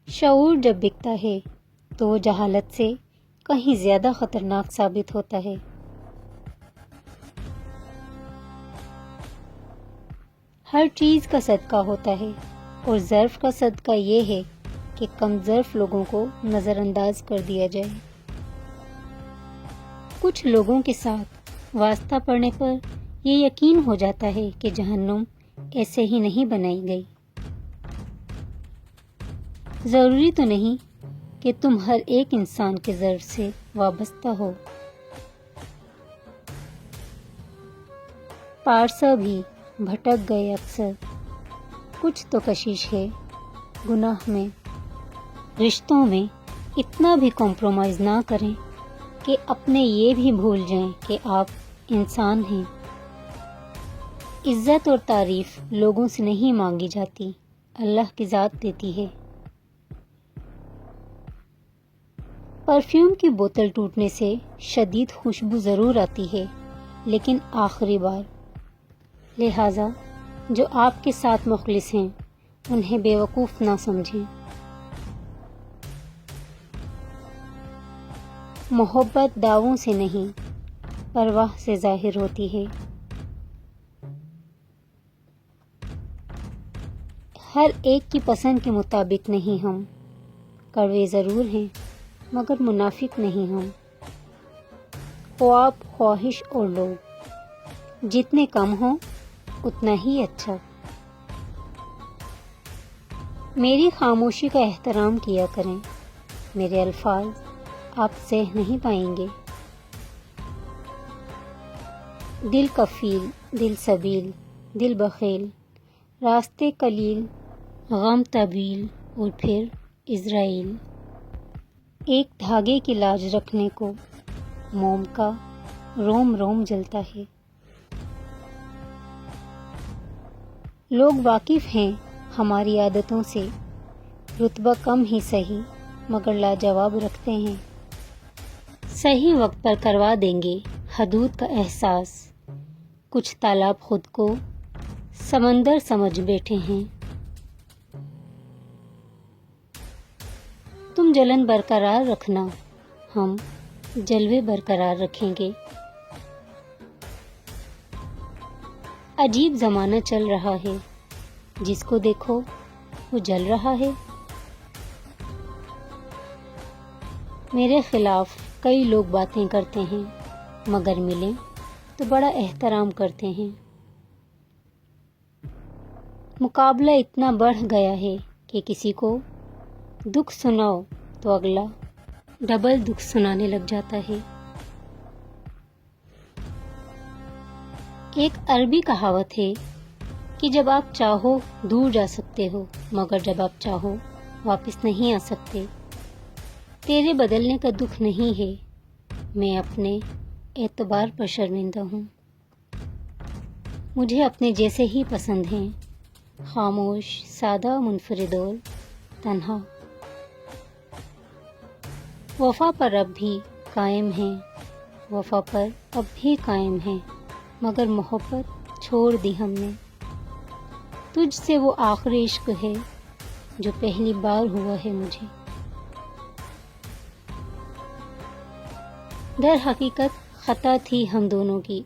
شعور جب بکتا ہے تو وہ جہالت سے کہیں زیادہ خطرناک ثابت ہوتا ہے۔ ہر چیز کا صدقہ ہوتا ہے اور ظرف کا صدقہ یہ ہے کہ کم ظرف لوگوں کو نظر انداز کر دیا جائے۔ کچھ لوگوں کے ساتھ واسطہ پڑنے پر یہ یقین ہو جاتا ہے کہ جہنم ایسے ہی نہیں بنائی گئی۔ ضروری تو نہیں کہ تم ہر ایک انسان کے ظرف سے وابستہ ہو۔ پارسا بھی بھٹک گئے اکثر، کچھ تو کشش ہے گناہ میں۔ رشتوں میں اتنا بھی کمپرومائز نہ کریں کہ اپنے یہ بھی بھول جائیں کہ آپ انسان ہیں۔ عزت اور تعریف لوگوں سے نہیں مانگی جاتی، اللہ کی ذات دیتی ہے۔ پرفیوم کی بوتل ٹوٹنے سے شدید خوشبو ضرور آتی ہے، لیکن آخری بار۔ لہٰذا جو آپ کے ساتھ مخلص ہیں انہیں بیوقوف نہ سمجھیں۔ محبت دعووں سے نہیں، پرواہ سے ظاہر ہوتی ہے۔ ہر ایک کی پسند کے مطابق نہیں ہم، کڑوے ضرور ہیں مگر منافق نہیں ہم۔ خواب، خواہش اور لوگ جتنے کم ہوں اتنا ہی اچھا۔ میری خاموشی کا احترام کیا کریں، میرے الفاظ آپ سہ نہیں پائیں گے۔ دل کفیل، دل سبیل، دل بخیل، راستے قلیل، غم طویل اور پھر عزرائیل۔ ایک دھاگے کی لاج رکھنے کو موم کا روم روم جلتا ہے۔ لوگ واقف ہیں ہماری عادتوں سے، رتبہ کم ہی سہی مگر لاجواب رکھتے ہیں۔ صحیح وقت پر کروا دیں گے حدود کا احساس، کچھ تالاب خود کو سمندر سمجھ بیٹھے ہیں۔ تم جلن برقرار رکھنا، ہم جلوے برقرار رکھیں گے۔ عجیب زمانہ چل رہا ہے، جس کو دیکھو وہ جل رہا ہے۔ میرے خلاف کئی لوگ باتیں کرتے ہیں مگر ملیں تو بڑا احترام کرتے ہیں۔ مقابلہ اتنا بڑھ گیا ہے کہ کسی کو دکھ سناؤ تو اگلا ڈبل دکھ سنانے لگ جاتا ہے۔ ایک عربی کہاوت ہے کہ جب آپ چاہو دور جا سکتے ہو مگر جب آپ چاہو واپس نہیں آ سکتے۔ تیرے بدلنے کا دکھ نہیں ہے، میں اپنے اعتبار پر شرمندہ ہوں۔ مجھے اپنے جیسے ہی پسند ہیں، خاموش، سادہ، منفرد اور تنہا۔ وفا پر اب بھی قائم ہیں، وفا پر اب بھی قائم ہیں، مگر محبت چھوڑ دی ہم نے۔ تجھ سے وہ آخری عشق ہے جو پہلی بار ہوا ہے مجھے۔ در حقیقت خطا تھی ہم دونوں کی،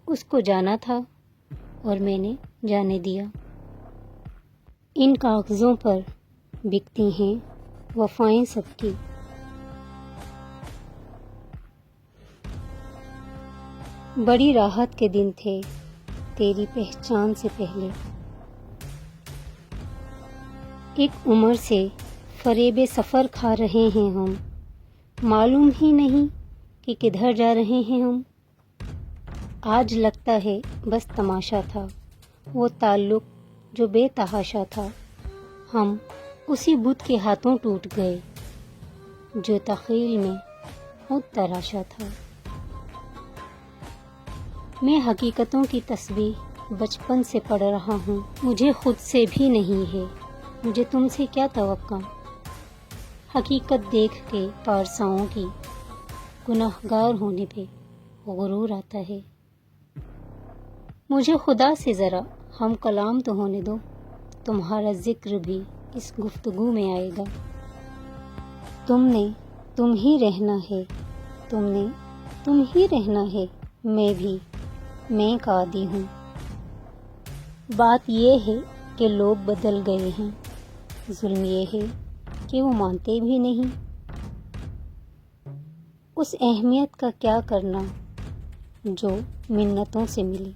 اس کو جانا تھا اور میں نے جانے دیا۔ ان کاغذوں پر بکتی ہیں وفائیں سب کی۔ بڑی راحت کے دن تھے تیری پہچان سے پہلے، ایک عمر سے فریب سفر کھا رہے ہیں ہم، معلوم ہی نہیں کہ کدھر جا رہے ہیں ہم۔ آج لگتا ہے بس تماشا تھا وہ تعلق جو بے تحاشا تھا، ہم اسی بت کے ہاتھوں ٹوٹ گئے جو تخیل میں خود تراشا تھا۔ میں حقیقتوں کی تسبیح بچپن سے پڑھ رہا ہوں، مجھے خود سے بھی نہیں ہے، مجھے تم سے کیا توقع۔ حقیقت دیکھ کے پارساؤں کی گناہگار ہونے پہ غرور آتا ہے۔ مجھے خدا سے ذرا ہم کلام تو ہونے دو، تمہارا ذکر بھی اس گفتگو میں آئے گا۔ تم نے تم ہی رہنا ہے، تم نے تم ہی رہنا ہے، میں بھی میں کا عادی ہوں۔ بات یہ ہے کہ لوگ بدل گئے ہیں، ظلم یہ ہے کہ وہ مانتے بھی نہیں۔ اس اہمیت کا کیا کرنا جو منتوں سے ملی۔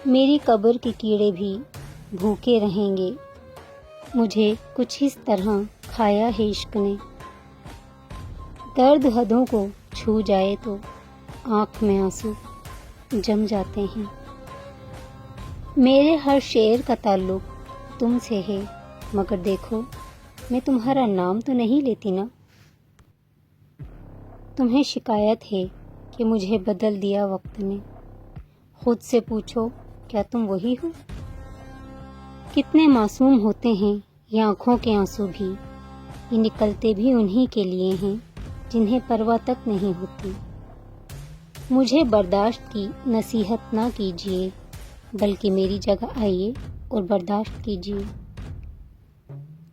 میری قبر کے کیڑے بھی بھوکے رہیں گے، مجھے کچھ اس طرح کھایا ہے عشق نے۔ درد حدوں کو چھو جائے تو آنکھ میں آنسو جم جاتے ہیں۔ میرے ہر شعر کا تعلق تم سے ہے، مگر دیکھو میں تمہارا نام تو نہیں لیتی نا۔ تمہیں شکایت ہے کہ مجھے بدل دیا وقت نے، خود سے پوچھو کیا تم وہی ہو؟ کتنے معصوم ہوتے ہیں یہ آنکھوں کے آنسو بھی، یہ نکلتے بھی انہی کے لیے ہیں جنہیں پرواہ تک نہیں ہوتی۔ مجھے برداشت کی نصیحت نہ کیجیے، بلکہ میری جگہ آئیے اور برداشت کیجیے۔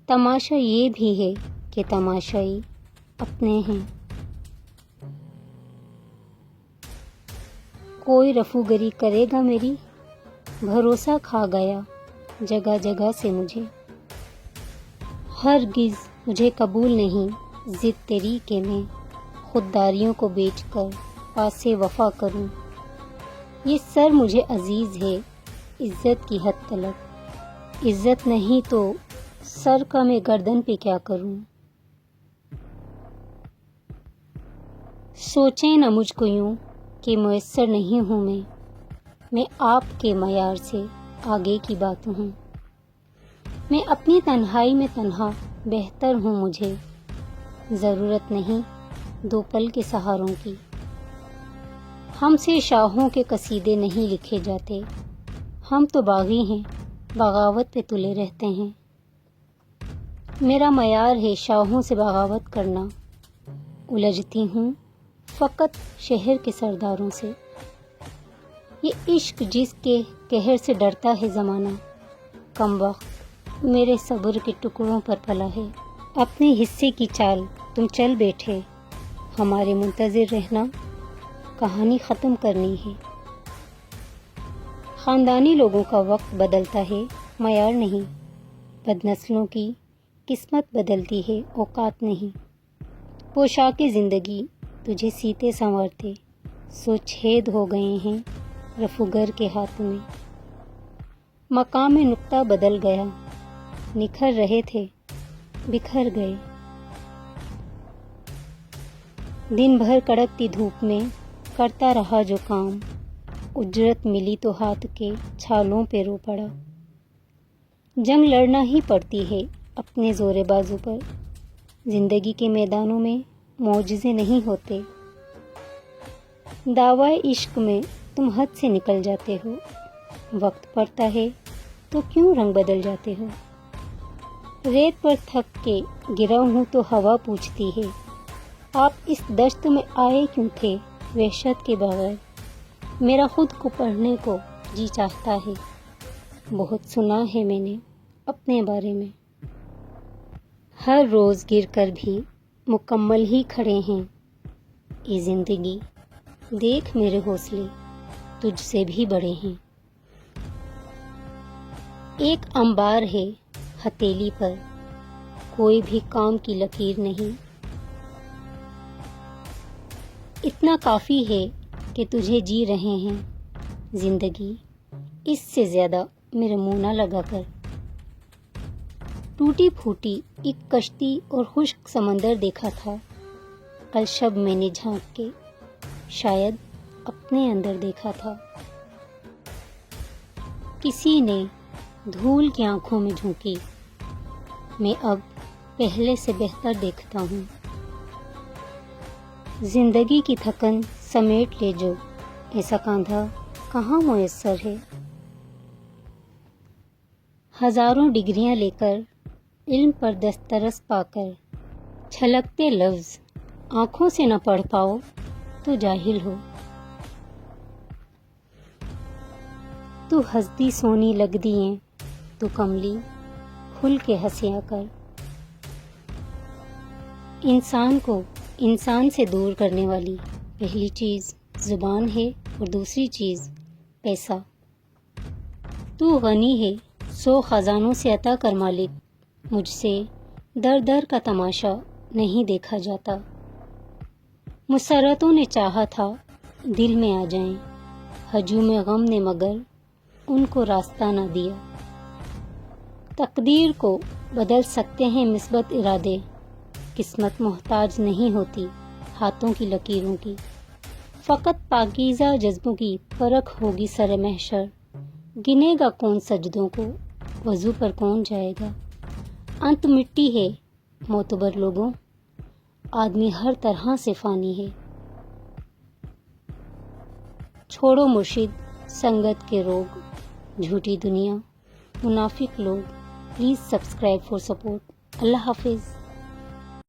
تماشا یہ بھی ہے کہ تماشائی اپنے ہیں۔ کوئی رفوگری کرے گا میری، بھروسہ کھا گیا جگہ جگہ سے مجھے۔ ہرگز مجھے قبول نہیں ضد تیری کہ میں خودداریوں کو بیچ کر پاسے وفا کروں۔ یہ سر مجھے عزیز ہے عزت کی حد تلک، عزت نہیں تو سر کا میں گردن پہ کیا کروں۔ سوچیں نہ مجھ کو یوں کہ میسر نہیں ہوں میں آپ کے معیار سے آگے کی بات ہوں۔ میں اپنی تنہائی میں تنہا بہتر ہوں، مجھے ضرورت نہیں دو پل کے سہاروں کی۔ ہم سے شاہوں کے قصیدے نہیں لکھے جاتے، ہم تو باغی ہیں بغاوت پہ تلے رہتے ہیں۔ میرا معیار ہے شاہوں سے بغاوت کرنا، الجھتی ہوں فقط شہر کے سرداروں سے۔ یہ عشق جس کے قہر سے ڈرتا ہے زمانہ، کم وقت میرے صبر کے ٹکڑوں پر پلا ہے۔ اپنے حصے کی چال تم چل بیٹھے، ہمارے منتظر رہنا کہانی ختم کرنی ہے۔ خاندانی لوگوں کا وقت بدلتا ہے معیار نہیں، بد نسلوں کی قسمت بدلتی ہے اوقات نہیں۔ پوشاک زندگی تجھے سیتے سنوارتے سو چھید ہو گئے ہیں رفوگر کے ہاتھ میں۔ مقام نقطہ بدل گیا، نکھر رہے تھے بکھر گئے۔ دن بھر کڑکتی دھوپ میں کرتا رہا جو کام، اجرت ملی تو ہاتھ کے چھالوں پہ رو پڑا۔ جنگ لڑنا ہی پڑتی ہے اپنے زور بازو پر، زندگی کے میدانوں میں معجزے نہیں ہوتے۔ دعوی عشق میں تم حد سے نکل جاتے ہو، وقت پڑتا ہے تو کیوں رنگ بدل جاتے ہو۔ ریت پر تھک کے گرا ہوں تو ہوا پوچھتی ہے آپ اس دشت میں آئے کیوں تھے وحشت کے بغیر۔ میرا خود کو پڑھنے کو جی چاہتا ہے، بہت سنا ہے میں نے اپنے بارے میں۔ ہر روز گر کر بھی مکمل ہی کھڑے ہیں، اے زندگی دیکھ میرے حوصلے تجھ سے بھی بڑے ہیں۔ ایک انبار ہے ہتھیلی پر، کوئی بھی کام کی لکیر نہیں۔ اتنا کافی ہے کہ تجھے جی رہے ہیں زندگی، اس سے زیادہ میرے منہ نہ لگا کر۔ ٹوٹی پھوٹی ایک کشتی اور خشک سمندر دیکھا تھا کل شب میں نے جھانک کے، شاید اپنے اندر دیکھا تھا۔ کسی نے دھول کی آنکھوں میں جھونکی، میں اب پہلے سے بہتر دیکھتا ہوں۔ زندگی کی تھکن سمیٹ لے جو، ایسا کاندھا کہاں میسر ہے۔ ہزاروں ڈگریاں لے کر علم پر دسترس پا کر، چھلکتے لفظ آنکھوں سے نہ پڑھ پاؤ تو جاہل ہو۔ تو ہستی سونی لگ دیئیں تو کملی کھل کے ہنسیا کر۔ انسان کو انسان سے دور کرنے والی پہلی چیز زبان ہے اور دوسری چیز پیسہ۔ تو غنی ہے 100 خزانوں سے عطا کر مالک، مجھ سے در در کا تماشا نہیں دیکھا جاتا۔ مسرتوں نے چاہا تھا دل میں آ جائیں، ہجوم غم نے مگر ان کو راستہ نہ دیا۔ تقدیر کو بدل سکتے ہیں مثبت ارادے، قسمت محتاج نہیں ہوتی ہاتھوں کی لکیروں کی۔ فقط پاکیزہ جذبوں کی پرکھ ہوگی سر محشر، گنے گا کون سجدوں کو، وضو پر کون جائے گا۔ انت مٹی ہے معتبر لوگوں، آدمی ہر طرح سے فانی ہے۔ چھوڑو مرشد سنگت کے روگ، جھوٹی دنیا، منافق لوگ۔ Please subscribe for support. اللہ حافظ۔